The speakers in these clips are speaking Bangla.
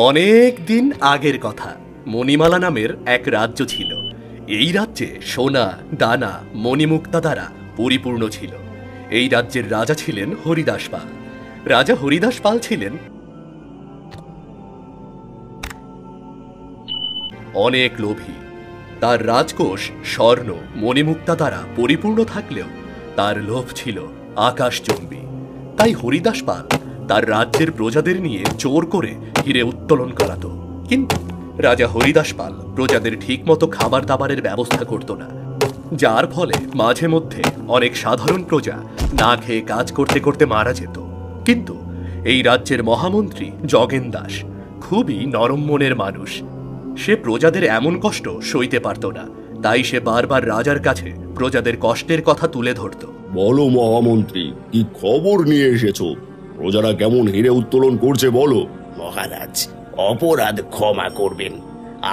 অনেক দিন আগের কথা। মণিমালা নামের এক রাজ্য ছিল। এই রাজ্যে সোনা দানা মণিমুক্তা দ্বারা পরিপূর্ণ ছিল। এই রাজ্যের রাজা ছিলেন হরিদাস পাল। রাজা হরিদাস পাল ছিলেন অনেক লোভী। তার রাজকোষ স্বর্ণ মণিমুক্তা দ্বারা পরিপূর্ণ থাকলেও তার লোভ ছিল আকাশচুম্বী। তাই হরিদাস পাল তার রাজ্যের প্রজাদের নিয়ে জোর করে হিরে উত্তোলন করাত। কিন্তু রাজা হরিদাস পাল প্রজাদের ঠিকমতো খাবার দাবারের ব্যবস্থা করত না, যার ফলে মাঝে মধ্যে অনেক সাধারণ প্রজা না খেয়ে কাজ করতে করতে মারা যেত। কিন্তু এই রাজ্যের মহামন্ত্রী জগেন দাস খুবই নরম মনের মানুষ। সে প্রজাদের এমন কষ্ট সইতে পারত না, তাই সে বারবার রাজার কাছে প্রজাদের কষ্টের কথা তুলে ধরত। বলো মহামন্ত্রী, কি খবর নিয়ে এসেছো? প্রজারা কেমন হিরে উত্তোলন করছে বলো। মহারাজ, অপরাধ ক্ষমা করবেন।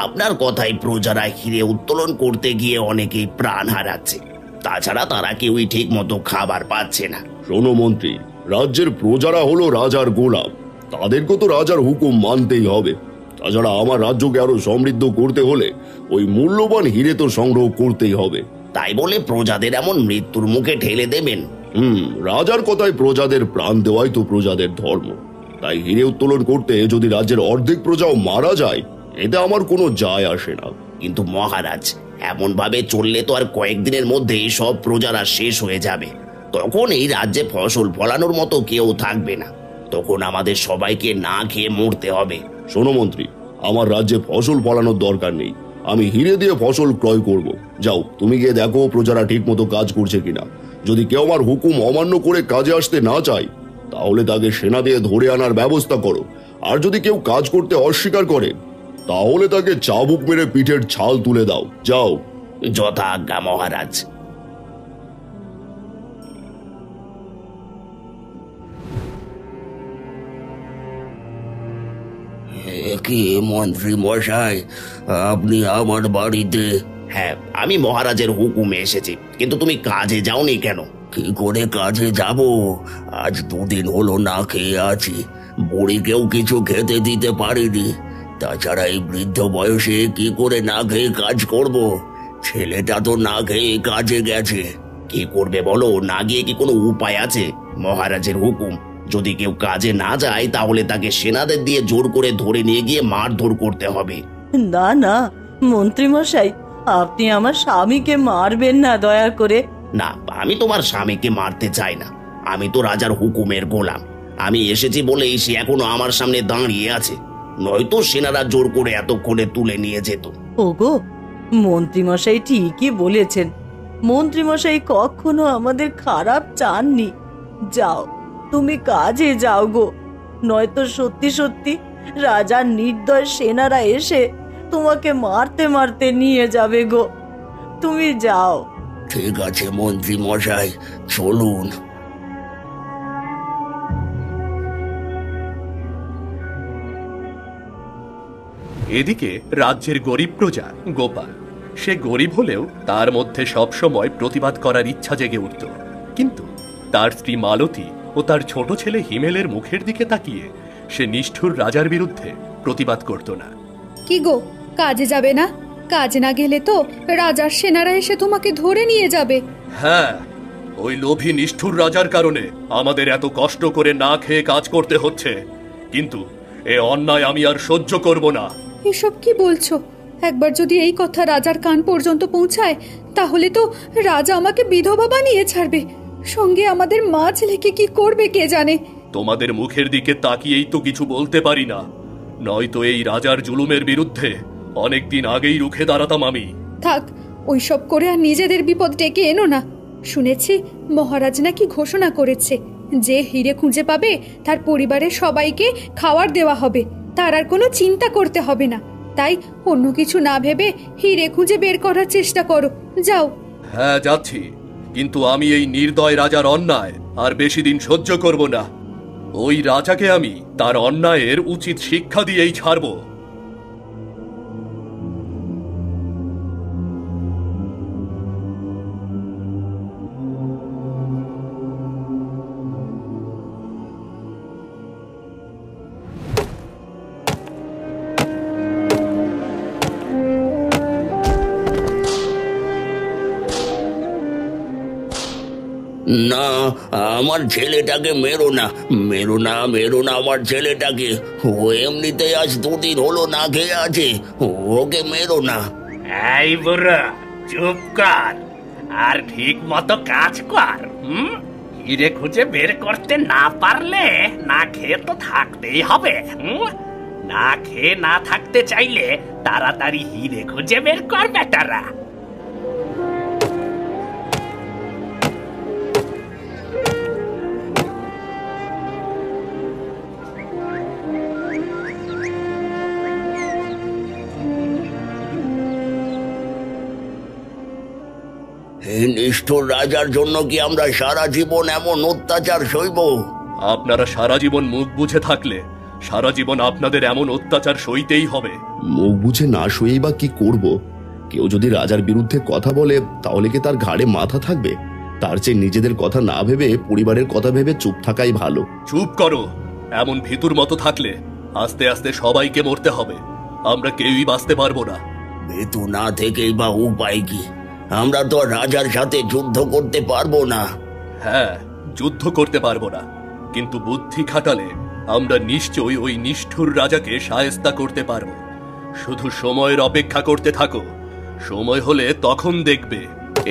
আপনার কথাই প্রজারা হিরে উত্তোলন করতে গিয়ে অনেকেই প্রাণ হারাচ্ছে। তাছাড়া তারা কেউই ঠিক মতো খাবার পাচ্ছে না। শোনো মন্ত্রী, রাজ্যের প্রজারা হলো রাজার গোলাম, তাদেরকে তো রাজার হুকুম মানতেই হবে। তাছাড়া আমার রাজ্যকে আরো সমৃদ্ধ করতে হলে ওই মূল্যবান হিরে তো সংগ্রহ করতেই হবে। তাই বলে প্রজাদের এমন মৃত্যুর মুখে ঠেলে দেবেন? রাজার কথায় প্রজাদের প্রাণ দেওয়াই তো প্রজাদের ধর্ম। তাই হিরে উত্তোলন করতে যদি রাজ্যের অর্ধেক প্রজাও মারা যায়, এতে আমার কোনো যায় আসে না। কিন্তু মহারাজ, এমন ভাবে চললে তো আর কয়েকদিনের মধ্যেই সব প্রজারা শেষ হয়ে যাবে। তখন এই রাজ্যে ফসল ফলানোর মতো কেউ থাকবে না। তখন আমাদের সবাইকে না খেয়ে মরতে হবে। শোনো মন্ত্রী, আমার রাজ্যে ফসল ফলানোর দরকার নেই, আমি হিরে দিয়ে ফসল ক্রয় করব। যাও, তুমি গিয়ে দেখো প্রজারা ঠিক মতো কাজ করছে কিনা। যদি কেউ আমার হুকুম অমান্য করে কাজে আসতে না চায়, তাহলে তাকে সেনা দিয়ে ধরে আনার ব্যবস্থা করো। আর যদি কেউ কাজ করতে অস্বীকার করে, তাহলে তাকে চাবুক মেরে পিঠের ছাল তুলে দাও। যাও। যথা আজ্ঞা মহারাজ। কি মন্ত্রী মশাই, আপনি আমার বাড়িতে? হ্যাঁ, আমি মহারাজের হুকুমে এসেছি। কিন্তু তুমি কাজে যাওনি কেন? কি করে কাজে যাব? আজ দুদিন হলো না খেয়ে আছি। বুড়িকেও কিছু খেতে দিতে পারিনি। তাছাড়া এই বৃদ্ধ বয়সে কি করে না খেয়ে কাজ করব? ছেলেটা তো না খেয়ে কাজে গেছে। কি করবে বলো? না গিয়ে কি কোনো উপায় আছে? মহারাজের হুকুম, যদি কেউ কাজে না যায় তাহলে তাকে সেনাদের দিয়ে জোর করে ধরে নিয়ে গিয়ে মারধর করতে হবে। না না মন্ত্রী মশাই, আপনি আমার স্বামীকে মারবেন না দয়া করে। না, আমি তোমার স্বামীকে মারতে চাই না। আমি তো রাজার হুকুমের গোলাম। আমি এসেছি বলেই সে এখনো আমার সামনে দাঁড়িয়ে আছে, নয়তো সেনারা জোর করে এতক্ষণে তুলে নিয়ে যেত। ওগো, মন্ত্রী মশাই ঠিকই বলেছেন। মন্ত্রী মশাই কখনো আমাদের খারাপ চাননি। যাও, তুমি কাজে যাও গো, নয়তো সত্যি সত্যি রাজার নির্দয় সেনারা এসে তোমাকে মারতে মারতে নিয়ে যাবে গো। তুমি যাও। ঠিক আছে মন্ত্রী মশাই, চলুন। এদিকে রাজ্যের গরিব প্রজা গোপাল, সে গরিব হলেও তার মধ্যে সবসময় প্রতিবাদ করার ইচ্ছা জেগে উঠত। কিন্তু তার স্ত্রী মালতী ও তার ছোট ছেলে হিমেলের মুখের দিকে তাকিয়ে সে নিষ্ঠুর রাজার বিরুদ্ধে প্রতিবাদ করত না। কি গো, কাজে যাবে না? কাজে না গেলে তো রাজার সেনারা এসে তোমাকে ধরে নিয়ে যাবে। হ্যাঁ, ওই লোভী নিষ্ঠুর রাজার কারণে আমাদের এত কষ্ট করে না খেয়ে কাজ করতে হচ্ছে। কিন্তু এ অন্যায় আমি আর সহ্য করব না। এসব কি বলছো? একবার যদি এই কথা রাজার কান পর্যন্ত পৌঁছায়, তাহলে তো রাজা আমাকে বিধবা বানিয়ে ছাড়বে। সঙ্গে আমাদের মা ছেলেকে কি করবে কে জানে। তোমাদের মুখের দিকে তাকিয়েই তো কিছু বলতে পারি না, নয়তো এই রাজার জুলুমের বিরুদ্ধে অনেকদিন আগেই রুখে দাঁড়াতাম আমি। থাক, ওইসব করে আর নিজেদের বিপদ ডেকে এনো না। শুনেছি মহারাজ নাকি ঘোষণা করেছে, যে হিরে খুঁজে পাবে তার পরিবারের সবাইকে খাবার দেওয়া হবে, তার আর কোনো চিন্তা করতে হবে না। তাই অন্য কিছু না ভেবে হিরে খুঁজে বের করার চেষ্টা করো। যাও। হ্যাঁ, যাচ্ছি, কিন্তু আমি এই নির্দয় রাজার অন্যায় আর বেশি দিন সহ্য করব না। ওই রাজাকে আমি তার অন্যায়ের উচিত শিক্ষা দিয়েই ছাড়ব। না, আমার ছেলেটাকে মেরো না, মেরো না, মেরো না আমার ছেলেটাকে। ও এমনিতেই আজ 2 দিন হলো না খেয়ে আছে, ওকে মেরো না। এই বুড়ো, চুপ কর আর ঠিক মতো কাজ কর। হিরে খুঁজে বের করতে না পারলে না খেয়ে তো থাকতেই হবে। না খেয়ে না থাকতে চাইলে তাড়াতাড়ি হিরে খুঁজে বের কর বেটারা। এই নিষ্ঠুর রাজার জন্য কি আমরা সারা জীবন এমন অত্যাচার সইব? আপনারা সারা জীবন মুখ বুঝে থাকলে সারা জীবন আপনাদের এমন অত্যাচার সইতেই হবে। মুখ বুঝে না শুয়েই বা কি করব? কেউ যদি রাজার বিরুদ্ধে কথা বলে তাহলে কি তার ঘাড়ে মাথা থাকবে? তার চেয়ে নিজেদের কথা না ভেবে পরিবারের কথা ভেবে চুপ থাকাই ভালো। চুপ করো। এমন ভিতুর মতো থাকলে আস্তে আস্তে সবাইকে মরতে হবে। আমরা কেউই বাঁচতে পারবো না। ভীতু না থেকেই বা উপায় কি? আমরা তো আর রাজার সাথে যুদ্ধ করতে পারবো না। হ্যাঁ, যুদ্ধ করতে পারবো না, কিন্তু বুদ্ধি খাটালে আমরা নিশ্চয়ই ওই নিষ্ঠুর রাজাকে শায়েস্তা করতে পারবো। শুধু সময়ের অপেক্ষা করতে থাকো, সময় হলে তখন দেখবে।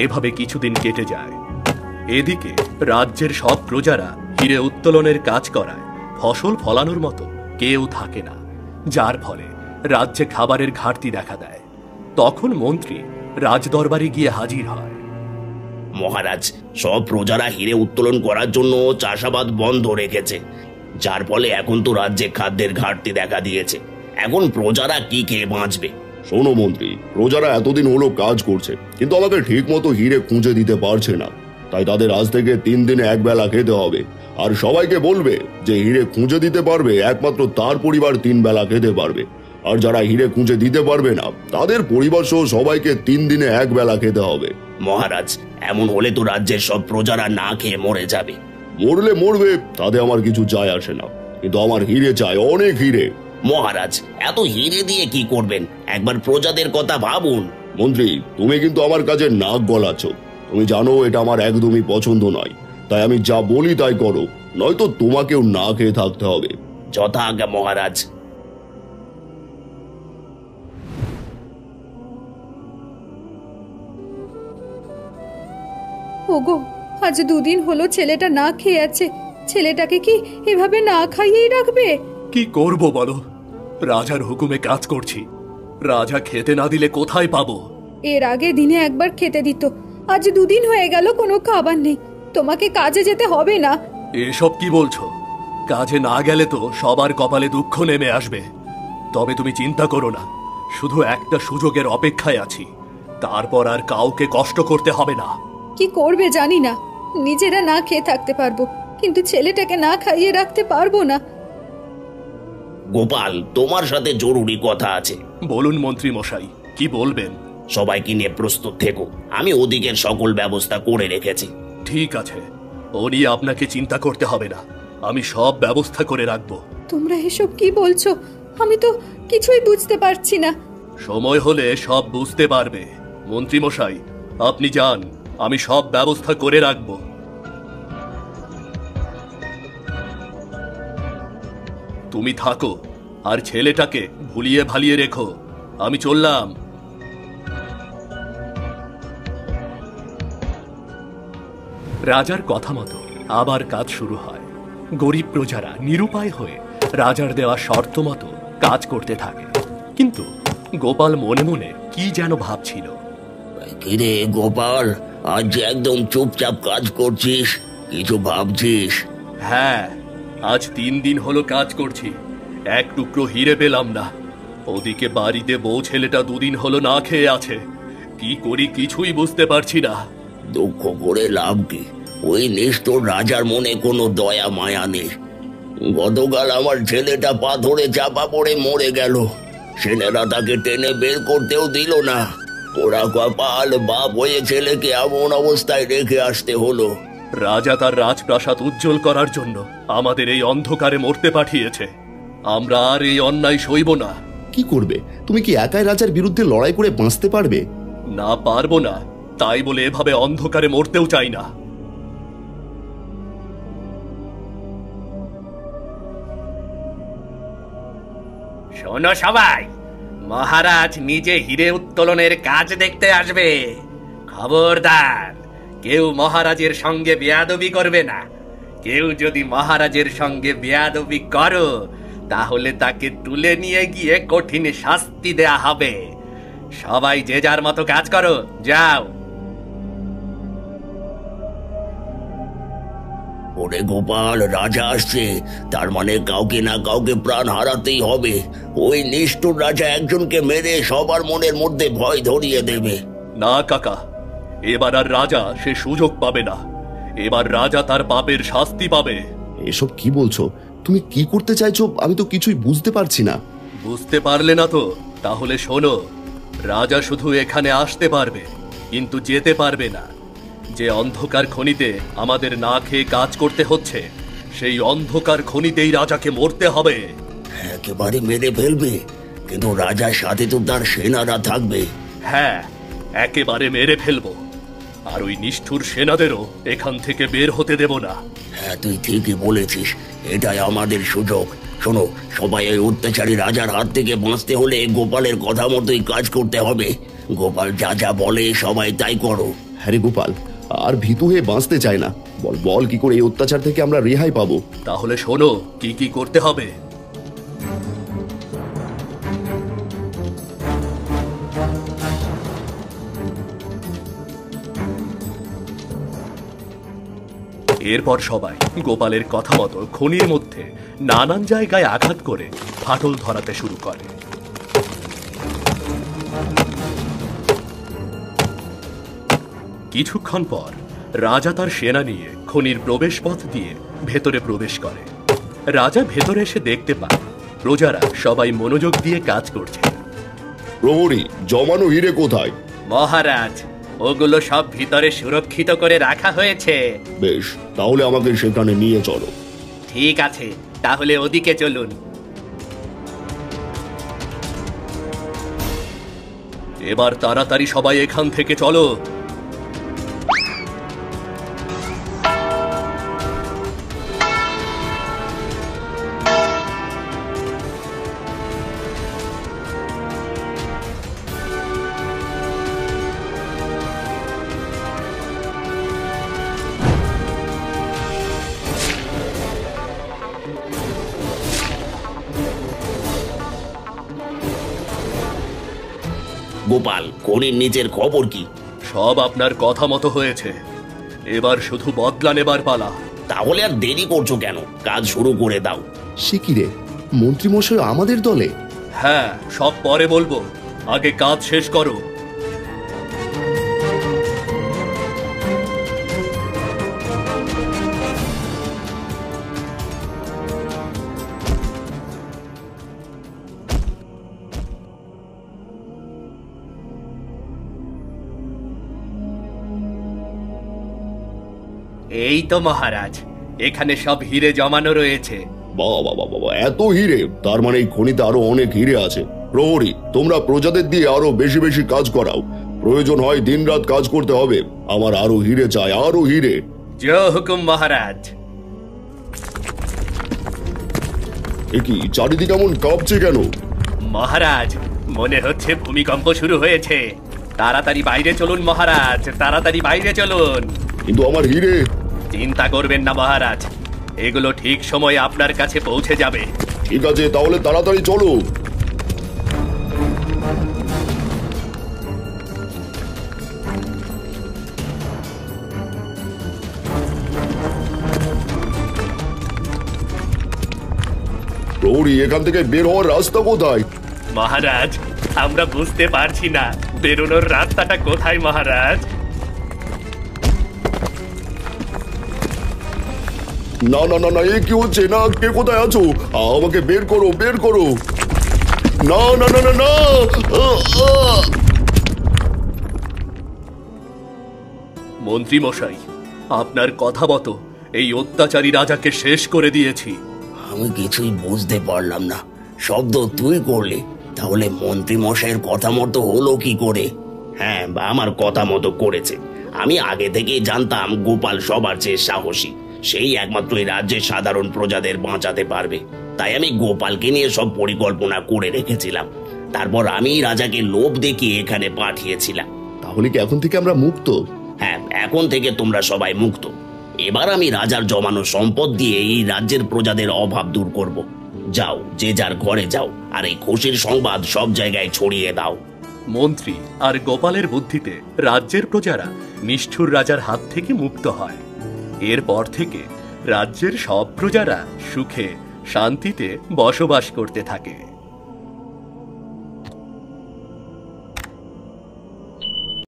এভাবে কিছুদিন কেটে যায়। এদিকে রাজ্যের সব প্রজারা হিরে উত্তোলনের কাজ করায় ফসল ফলানোর মতো কেউ থাকে না, যার ফলে রাজ্যে খাবারের ঘাটতি দেখা দেয়। তখন মন্ত্রী রাজদরবারে গিয়ে হাজির হয়। মহারাজ, সব প্রজারা হিরে উত্তোলন করার জন্য চাষাবাদ বন্ধ রেখেছে, যার ফলে এখন তো রাজ্যে খাদ্যের ঘাটতি দেখা দিয়েছে। এখন প্রজারা কি খেয়ে বাঁচবে? শোনো মন্ত্রী, প্রজারা এতদিন হলো কাজ করছে কিন্তু আমাকে ঠিক মতো হিরে খুঁজে দিতে পারছে না। তাই তাদের আজ থেকে 3 দিনে একবেলা খেতে হবে। আর সবাইকে বলবে যে হিরে খুঁজে দিতে পারবে একমাত্র তার পরিবার 3 বেলা খেতে পারবে। আর যারা হিরে খুঁজে দিতে পারবে না তাদের পরিবার সহ সবাইকে 3 দিনে একবেলা খেতে হবে। মহারাজ, এমন হলে তো রাজ্যের সব প্রজারা না খেয়ে মরে যাবে। মরলে মরবে, তাতে আমার কিছু যায় আসে না, কিন্তু আমার হিরে চাই, অনেক হিরে। মহারাজ, এত হিরে দিয়ে কি করবেন? একবার প্রজাদের কথা ভাবুন। মন্ত্রী, তুমি কিন্তু আমার কাছে নাক গলাচ্ছ। তুমি জানো এটা আমার একদমই পছন্দ নয়। তাই আমি যা বলি তাই করো, নয়তো তোমাকেও না খেয়ে থাকতে হবে। যথা আজ্ঞা মহারাজ। ওগো, আজ 2 দিন হলো ছেলেটা না খেয়ে আছে। ছেলেটাকে কি এভাবে না খাইয়েই রাখবে? কি করব বলো? রাজার হুকুমে কাজ করছি। রাজা খেতে না দিলে কোথায় পাবো? এর আগে দিনে একবার খেতে দিত, আজ 2 দিন হয়ে গেল কোনো খাবার নেই। তোমাকে কাজে যেতে হবে না? এসব কি বলছো? কাজে না গেলে তো সবার কপালে দুঃখ নেমে আসবে। তবে তুমি চিন্তা করো না, শুধু একটা সুযোগের অপেক্ষায় আছি। তারপর আর কাউকে কষ্ট করতে হবে না। কি করবে জানি না। নিজেরা না খেয়ে থাকতে পারবো, কিন্তু ছেলেটাকে না খাইয়ে রাখতে পারবো না। গোপাল, তোমার সাথে জরুরি কথা আছে। বলুন মন্ত্রী মশাই, কি বলবেন? সবাইকে নিয়ে প্রস্তুত থেকো, আমি ওদিকের সকল ব্যবস্থা করে রেখেছি। ঠিক আছে, ও নিয়ে আপনাকে চিন্তা করতে হবে না, আমি সব ব্যবস্থা করে রাখবো। তোমরা এসব কি বলছো? আমি তো কিছুই বুঝতে পারছি না। সময় হলে সব বুঝতে পারবে। মন্ত্রী মশাই, আপনি যান, আমি সব ব্যবস্থা করে রাখবো। তুমি থাকো আর ছেলেটাকে ভুলিয়ে ভালিয়ে রেখো। আমি চললাম। রাজার কথা মতো আবার কাজ শুরু হয়। গরিব প্রজারা নিরুপায় হয়ে রাজার দেওয়া শর্ত মতো কাজ করতে থাকে। কিন্তু গোপাল মনে মনে কি যেন ভাবছিল। কিরে গোপাল, আজ যে একদম চুপচাপ কাজ করছিস, কিছু ভাবছিস? হ্যাঁ, আজ 3 দিন হলো কাজ করছি, এক টুকরো হিরে পেলাম না। ওদিকে বাড়িতে বউ ছেলেটা 2 দিন হলো না খেয়ে আছে। কি করি কিছুই বুঝতে পারছি না। দুঃখ করে লাভ কি? ওই নিষ্ঠুর রাজার মনে কোনো দয়া মায়া নেই। গতকাল আমার ছেলেটা পাথরে চাপা পড়ে মরে গেল। ছেলেরা তাকে টেনে বের করতেও দিল না। ওরা কপাল, বাপ হয়ে ছেলেকে এমন অবস্থায় রেখে আসতে হলো। রাজা তার রাজপ্রাসাদ উজ্জ্বল করার জন্য আমাদের এই অন্ধকারে মরতে পাঠিয়েছে। আমরা আর এই অন্যায় সইব না। কি করবে? তুমি কি একাই রাজার বিরুদ্ধে লড়াই করে বাঁচতে পারবে? না, পারবো না। তাই বলে এভাবে অন্ধকারে মরতেও চাই না। শোনো সবাই, মহারাজ নিজে হিরে উত্তোলনের কাজ দেখতে আসবে। খবরদার, কেউ মহারাজের সঙ্গে বেয়াদবি করবে না। কেউ যদি মহারাজের সঙ্গে বেয়াদবি করো, তাহলে তাকে তুলে নিয়ে গিয়ে কঠিন শাস্তি দেয়া হবে। সবাই যে যার মতো কাজ করো, যাও। ওরে গোপাল, রাজা আসছে, তার মানে কাউকে না কাউকে প্রাণ হারাতেই হবে। ওই নিষ্ঠুর রাজা একজনকে মেরে সবার মনের মধ্যে ভয় ধরিয়ে দেবে। না কাকা, এবার আর রাজা সে সুযোগ পাবে না। এবার রাজা তার পাপের শাস্তি পাবে। এসব কি বলছো? তুমি কি করতে চাইছো আমি তো কিছুই বুঝতে পারছি না। বুঝতে পারলে না তো? তাহলে শোনো, রাজা শুধু এখানে আসতে পারবে, কিন্তু যেতে পারবে না। যে অন্ধকার খনিতে আমাদের না খেয়ে কাজ করতে হচ্ছে, সেই অন্ধকার খনিতেই রাজাকে মরতে হবে। একেবারে মেরে ফেলবে? কিন্তু রাজার সাথে তো তার সেনারা থাকবে। হ্যাঁ, একেবারে মেরে ফেলবো। আর ওই নিষ্ঠুর সেনাদেরও এখান থেকে বের হতে দেব না। হ্যাঁ, তুই ঠিকই বলেছিস, এটাই আমাদের সুযোগ। শোনো সবাই, ওই অত্যাচারী রাজার হাত থেকে বাঁচতে হলে গোপালের কথা মতোই কাজ করতে হবে। গোপাল যা যা বলে সবাই তাই করো। হ্যাঁ রে গোপাল, আর ভীতু হয়ে বাঁচতে চায় না। বল বল, কি করে এই অত্যাচার থেকে আমরা রেহাই পাবো? তাহলে শোনো কি কি করতে হবে। এরপর সবাই গোপালের কথা মতো খনির মধ্যে নানান জায়গায় আঘাত করে ফাটল ধরাতে শুরু করে। কিছুক্ষণ পর রাজা তার সেনা নিয়ে খনির প্রবেশ পথ দিয়ে ভেতরে প্রবেশ করে। রাজা ভেতরে এসে দেখতে পায় প্রজারা সবাই মনোযোগ দিয়ে কাজ করছে। প্রহরী, জমানো হিরে কোথায়? মহারাজ, ওগুলো সব ভিতরে সুরক্ষিত করে রাখা হয়েছে। বেশ, তাহলে আমাকে সেখানে নিয়ে চলো। ঠিক আছে, তাহলে ওদিকে চলুন। এবার তাড়াতাড়ি সবাই এখান থেকে চলো। গোপাল, খনির নিচের খবর কি? সব আপনার কথা মতো হয়েছে। এবার শুধু বদলা নেবার পালা। তাহলে আর দেরি করছো কেন? কাজ শুরু করে দাও। সে কি রে, মন্ত্রীমশাই আমাদের দলে? হ্যাঁ, সব পরে বলবো, আগে কাজ শেষ করো। এই তো মহারাজ, এখানে সব হিরে জমানো রয়েছে। বাবা বাবা বাবা, এত হিরে! তার মানে এই খনিতে আরো অনেক হিরে আছে। প্রহরী, তোমরা প্রজাদের দিয়ে আরো বেশি বেশি কাজ করাও। প্রয়োজন হয় দিনরাত কাজ করতে হবে। আমার আরো হিরে চাই, আরো হিরে। জয় হুকুম মহারাজ। এ কি, চারিদিকে এমন কাঁপছে কেন? মহারাজ, মনে হচ্ছে ভূমিকম্প শুরু হয়েছে। তাড়াতাড়ি বাইরে চলুন মহারাজ, তাড়াতাড়ি বাইরে চলুন। কিন্তু আমার হিরে? চিন্তা করবেন না মহারাজ, এগুলো ঠিক সময়ে আপনার কাছে পৌঁছে যাবে। ঠিক আছে, তাহলে তাড়াতাড়ি চলো। প্রহরী, এখান থেকে বের হওয়ার রাস্তা কোথায়? মহারাজ, আমরা বুঝতে পারছি না বেরোনোর রাস্তাটা কোথায় মহারাজ। না না না না, এ কি হচ্ছে? না, কে কোথায় আছো? আমাকে বের করো, বের করো। না না না না না! মন্ত্রী মশাই, আপনার কথা মতো এই অত্যাচারী রাজাকে শেষ করে দিয়েছি। আমি কিছুই বুঝতে পারলাম না। শব্দ তুই করলি, তাহলে মন্ত্রী মশাইয়ের কথা মতো হলো কি করে? হ্যাঁ, বা আমার কথা মতো করেছে। আমি আগে থেকেই জানতাম গোপাল সবার চেয়ে সাহসী। সেই একমাত্র এই রাজ্যের সাধারণ প্রজাদের বাঁচাতে পারবে। তাই আমি গোপালকে নিয়ে সব পরিকল্পনা করে রেখেছিলাম। তারপর আমি রাজাকে লোভ দেখিয়ে এখানে পাঠিয়েছিলাম। তাহলে কি এখন থেকে আমরা মুক্ত? হ্যাঁ, এখন থেকে তোমরা সবাই মুক্ত। এবার আমি রাজার জমানো সম্পদ দিয়ে এই রাজ্যের প্রজাদের অভাব দূর করব। যাও, যে যার ঘরে যাও, আর এই খুশির সংবাদ সব জায়গায় ছড়িয়ে দাও। মন্ত্রী আর গোপালের বুদ্ধিতে রাজ্যের প্রজারা নিষ্ঠুর রাজার হাত থেকে মুক্ত হয়। এরপর থেকে রাজ্যের সব প্রজারা সুখে শান্তিতে বসবাস করতে থাকে।